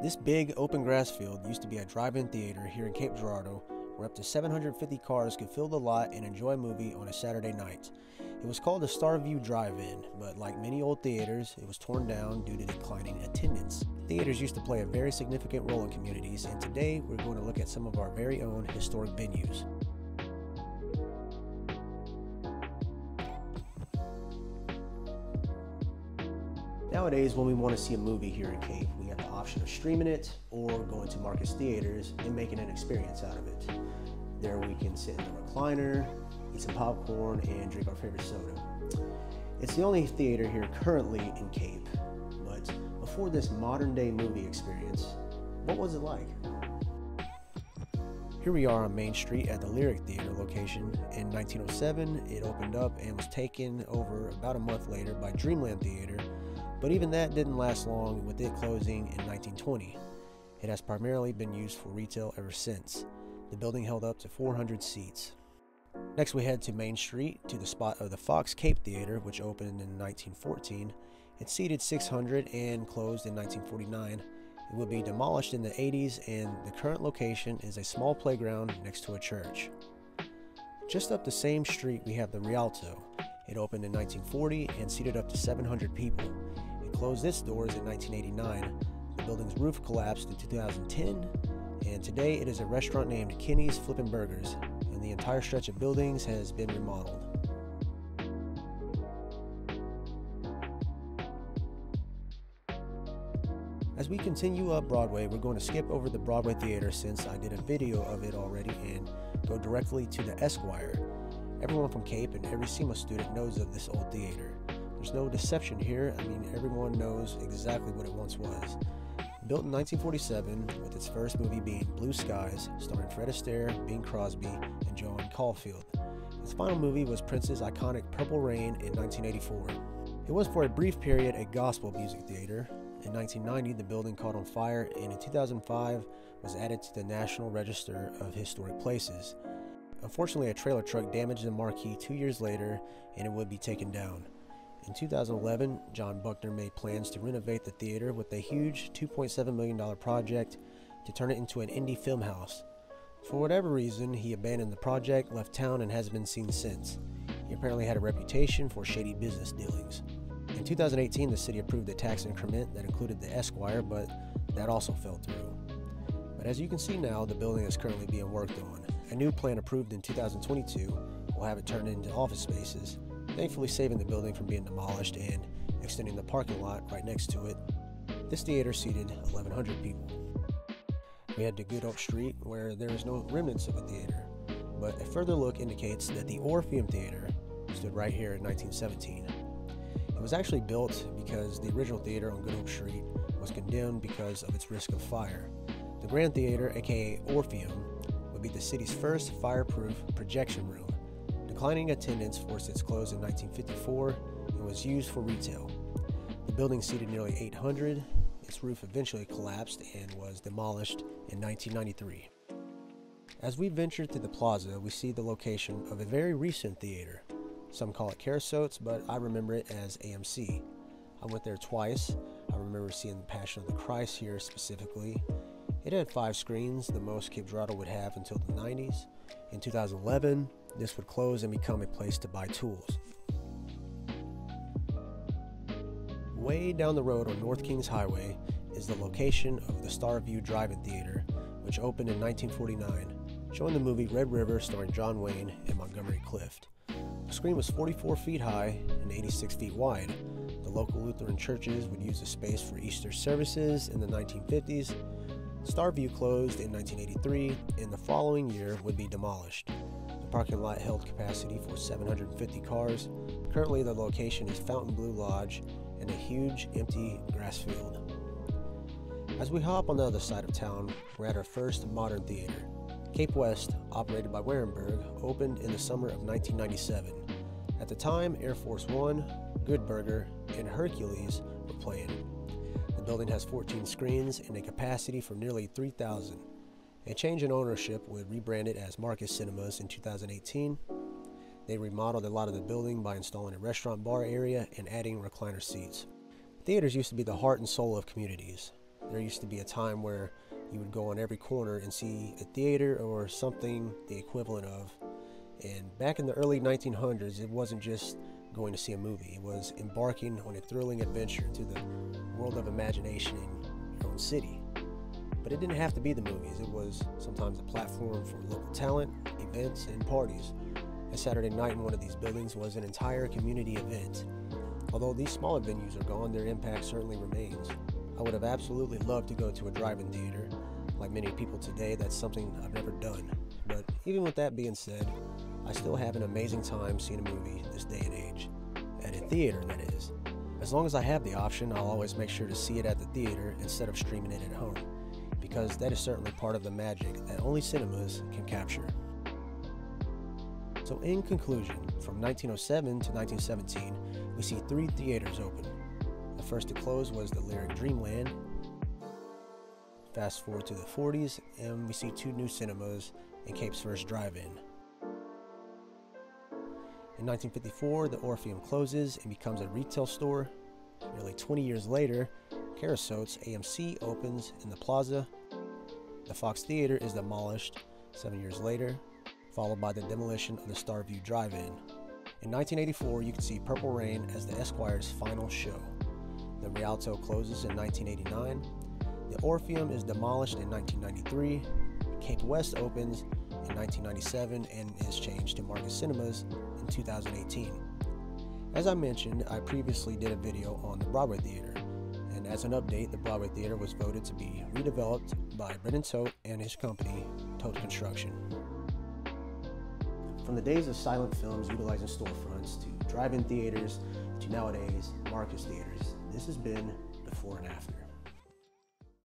This big open grass field used to be a drive-in theater here in Cape Girardeau where up to 750 cars could fill the lot and enjoy a movie on a Saturday night. It was called the Starview Drive-In, but like many old theaters, it was torn down due to declining attendance. Theaters used to play a very significant role in communities, and today we're going to look at some of our very own historic venues. Nowadays, when we want to see a movie here in Cape, we have the option of streaming it or going to Marcus Theaters and making an experience out of it. There we can sit in the recliner, eat some popcorn, and drink our favorite soda. It's the only theater here currently in Cape, but before this modern day movie experience, what was it like? Here we are on Main Street at the Lyric Theater location. In 1907, it opened up and was taken over about a month later by Dreamland Theater. But even that didn't last long, with it closing in 1920. It has primarily been used for retail ever since. The building held up to 400 seats. Next we head to Main Street to the spot of the Fox Cape Theater, which opened in 1914. It seated 600 and closed in 1949. It would be demolished in the 80s, and the current location is a small playground next to a church. Just up the same street we have the Rialto. It opened in 1940 and seated up to 700 people. It closed its doors in 1989. The building's roof collapsed in 2010, and today it is a restaurant named Kenny's Flippin' Burgers, and the entire stretch of buildings has been remodeled. As we continue up Broadway, we're going to skip over the Broadway Theater since I did a video of it already and go directly to the Esquire. Everyone from Cape and every SEMA student knows of this old theater. There's no deception here. I mean, everyone knows exactly what it once was. Built in 1947, with its first movie being Blue Skies, starring Fred Astaire, Bing Crosby, and Joan Caulfield. Its final movie was Prince's iconic Purple Rain in 1984. It was for a brief period a gospel music theater. In 1990, the building caught on fire, and in 2005 was added to the National Register of Historic Places. Unfortunately, a trailer truck damaged the marquee 2 years later, and it would be taken down. In 2011, John Buckner made plans to renovate the theater with a huge $2.7 million project to turn it into an indie film house. For whatever reason, he abandoned the project, left town, and hasn't been seen since. He apparently had a reputation for shady business dealings. In 2018, the city approved a tax increment that included the Esquire, but that also fell through. But as you can see now, the building is currently being worked on. A new plan approved in 2022 will have it turned into office spaces, thankfully saving the building from being demolished and extending the parking lot right next to it. This theater seated 1,100 people. We head to Good Hope Street, where there is no remnants of a theater, but a further look indicates that the Orpheum Theater stood right here in 1917. It was actually built because the original theater on Good Hope Street was condemned because of its risk of fire. The Grand Theater, aka Orpheum, would be the city's first fireproof projection room. Declining attendance forced its close in 1954 and was used for retail. The building seated nearly 800. Its roof eventually collapsed and was demolished in 1993. As we venture through the plaza, we see the location of a very recent theater. Some call it Kerasotes, but I remember it as AMC. I went there twice. I remember seeing the Passion of the Christ here specifically. It had 5 screens, the most Cape Girardeau would have until the 90s. In 2011, this would close and become a place to buy tools. Way down the road on North Kings Highway is the location of the Starview Drive-In Theater, which opened in 1949, showing the movie Red River starring John Wayne and Montgomery Clift. The screen was 44 feet high and 86 feet wide. The local Lutheran churches would use the space for Easter services in the 1950s. Starview closed in 1983, and the following year would be demolished. The parking lot held capacity for 750 cars. Currently, the location is Fontainebleau Lodge and a huge empty grass field. As we hop on the other side of town, we're at our first modern theater. Cape West, operated by Wehrenberg, opened in the summer of 1997. At the time, Air Force One, Good Burger, and Hercules were playing. The building has 14 screens and a capacity for nearly 3,000. A change in ownership would rebrand it as Marcus Cinemas in 2018. They remodeled a lot of the building by installing a restaurant bar area and adding recliner seats. Theaters used to be the heart and soul of communities. There used to be a time where you would go on every corner and see a theater or something the equivalent of. And back in the early 1900s, it wasn't just going to see a movie. It was embarking on a thrilling adventure to the world of imagination in your own city. But it didn't have to be the movies. It was sometimes a platform for local talent, events, and parties. A Saturday night in one of these buildings was an entire community event. Although these smaller venues are gone, their impact certainly remains. I would have absolutely loved to go to a drive-in theater. Like many people today, that's something I've never done. But even with that being said, I still have an amazing time seeing a movie this day and age. At a theater, that is. As long as I have the option, I'll always make sure to see it at the theater instead of streaming it at home, because that is certainly part of the magic that only cinemas can capture. So in conclusion, from 1907 to 1917, we see 3 theaters open. The first to close was the Lyric Dreamland. Fast forward to the 40s, and we see 2 new cinemas in Cape's first drive-in. In 1954, the Orpheum closes and becomes a retail store. Nearly 20 years later, Kerasotes AMC opens in the plaza. The Fox Theater is demolished 7 years later, followed by the demolition of the Starview Drive-In. In 1984, you can see Purple Rain as the Esquire's final show. The Rialto closes in 1989. The Orpheum is demolished in 1993. Cape West opens in 1997 and is changed to Marcus Cinemas in 2018. As I mentioned, I previously did a video on the Broadway Theater, and as an update, the Broadway Theater was voted to be redeveloped by Brendan Todt and his company, Todt Construction. From the days of silent films utilizing storefronts to drive-in theaters to nowadays Marcus theaters, this has been before and after.